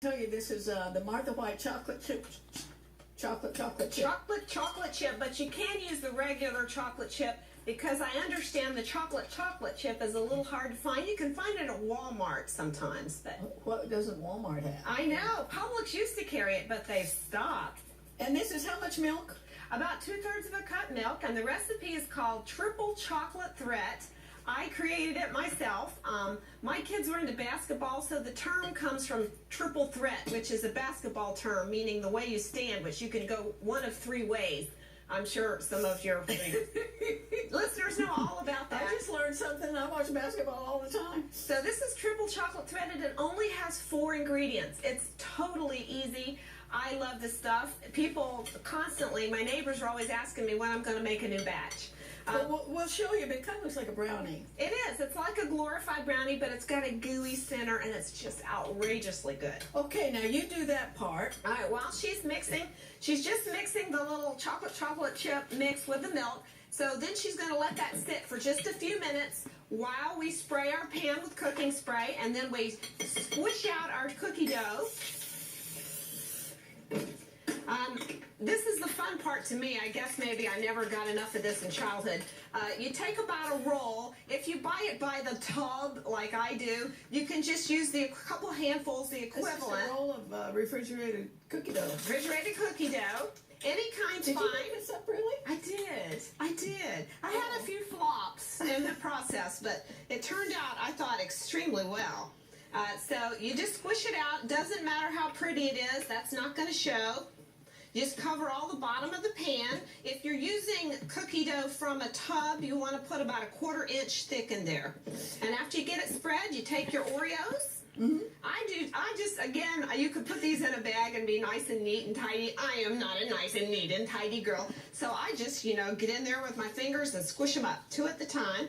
Tell you this is the Martha White chocolate chip. Chocolate chip, but you can use the regular chocolate chip because I understand the chocolate chip is a little hard to find. You can find it at Walmart sometimes, but what doesn't Walmart have? I know Publix used to carry it, but they've stopped. And this is how much milk? About 2/3 of a cup milk, and the recipe is called Triple Chocolate Threat. I created it myself. My kids were into basketball, so the term comes from triple threat, which is a basketball term, meaning the way you stand, which you can go one of three ways. I'm sure some of your listeners know all about that. I just learned something. I watch basketball all the time. So this is triple chocolate thread, and it only has 4 ingredients. It's totally easy. I love this stuff. People constantly, my neighbors are always asking me when I'm going to make a new batch. We'll show you, but it kind of looks like a brownie. It is. It's like a glorified brownie, but it's got a gooey center, and it's just outrageously good. Okay, now you do that part. All right, while she's mixing, she's just mixing the little chocolate chip mix with the milk. So then she's going to let that sit for just a few minutes while we spray our pan with cooking spray, and then we squish out our cookie dough. This is the fun part to me. I guess maybe I never got enough of this in childhood. You take about a roll. If you buy it by the tub, like I do, you can just use a couple handfuls, the equivalent. This is a roll of refrigerated cookie dough. Refrigerated cookie dough. Any kind's fine. Did you make this up, really? I did. I had a few flops in the process, but it turned out, I thought, extremely well. So you just squish it out. Doesn't matter how pretty it is. That's not going to show. Just cover all the bottom of the pan. If you're using cookie dough from a tub, you want to put about a 1/4 inch thick in there. And after you get it spread, you take your Oreos. Mm-hmm. Again, you could put these in a bag and be nice and neat and tidy. I am not a nice and neat and tidy girl. So I just, get in there with my fingers and squish them up, 2 at the time.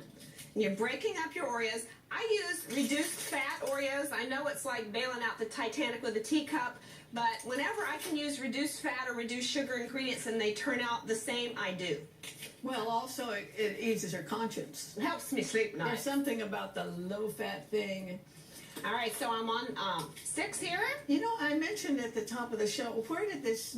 And you're breaking up your Oreos. I use reduced fat Oreos. I know it's like bailing out the Titanic with a teacup, but whenever I can use reduced fat or reduced sugar ingredients and they turn out the same, I do. Well, also it eases your conscience. It helps me sleep nice. There's something about the low-fat thing. All right, so I'm on 6 here. I mentioned at the top of the show, where did this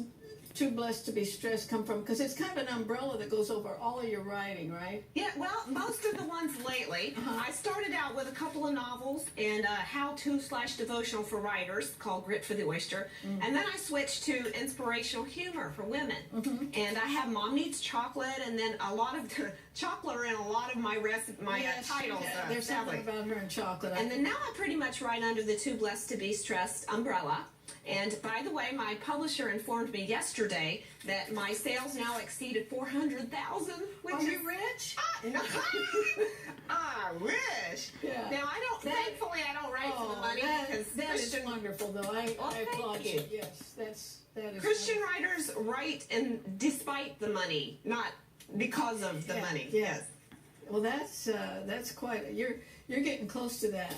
Too Blessed to Be Stressed come from? Because it's kind of an umbrella that goes over all of your writing, right? Yeah, well, most of the ones lately. I started out with a couple of novels and a how-to/devotional for writers called Grit for the Oyster. And then I switched to inspirational humor for women. And I have Mom Needs Chocolate, and then a lot of the chocolate are in a lot of my titles. There's something about her and chocolate. And then now I pretty much write under the Too Blessed to Be Stressed umbrella. And by the way, my publisher informed me yesterday that my sales now exceeded 400,000. Are you rich? I wish. Yeah. Now thankfully I don't write for the money because that is wonderful, though. I applaud you. Yes, that is. Christian writers write despite the money, not because of the money. Yes. Well, that's quite. You're getting close to that.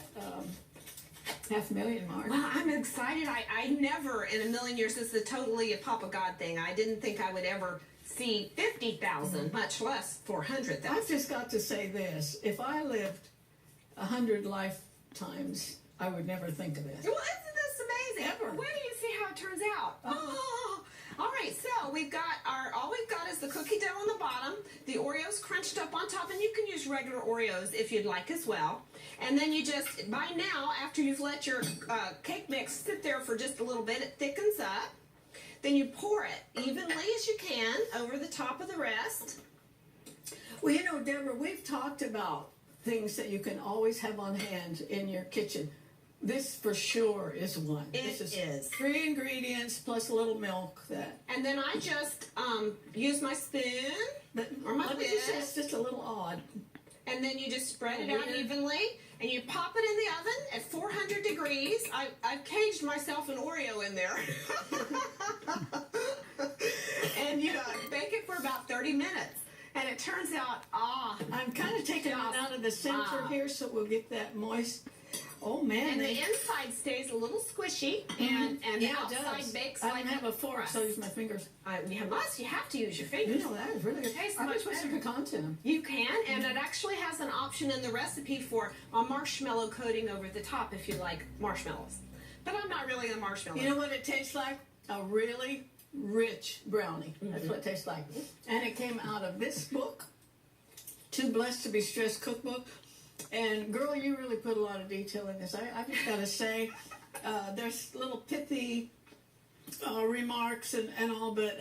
500,000 mark. Well, I'm excited. I never in a million years, this is totally a Papa God thing. I didn't think I would ever see 50,000, much less 400,000. I've just got to say this. If I lived 100 lifetimes, I would never think of this. Well, isn't this amazing? Ever. Wait till you see how it turns out. All right, so all we've got is the cookie dough on the bottom, the Oreos crunched up on top, and you can use regular Oreos if you'd like as well. And then you just, by now, after you've let your cake mix sit there for just a little bit, it thickens up. Then you pour it evenly as you can over the top of the rest. Well, Deborah, we've talked about things that you can always have on hand in your kitchen. This for sure is one. This is 3 ingredients plus a little milk. And then I just use my spoon or my whisk. It's just a little odd. And then you just spread it out evenly, and you pop it in the oven at 400 degrees. I've caged myself an Oreo in there. And you bake it for about 30 minutes. And it turns out, I'm kind of taking it out of the center here so we'll get that moist. Oh, man. And the inside stays a little squishy, and the outside bakes like I don't have a fork, so I use my fingers. You have to use your fingers. That is really good. It tastes I much could put some better. pecans in them. You can, and it actually has an option in the recipe for a marshmallow coating over the top if you like marshmallows. But I'm not really a marshmallow. You know what it tastes like? A really rich brownie. That's what it tastes like. And it came out of this book, Too Blessed to Be Stressed cookbook. And girl, you really put a lot of detail in this. I just gotta say, there's little pithy remarks and all, but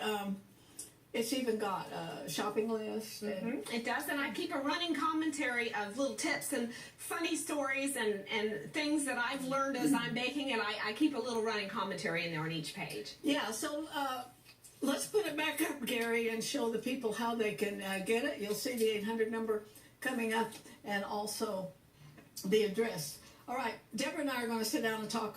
it's even got a shopping list. And It does, and I keep a running commentary of little tips and funny stories and things that I've learned as I'm baking, and I keep a little running commentary in there on each page. yeah, so let's put it back up, Gary, and show the people how they can get it. You'll see the 800 number coming up and also the address. All right, Deborah and I are going to sit down and talk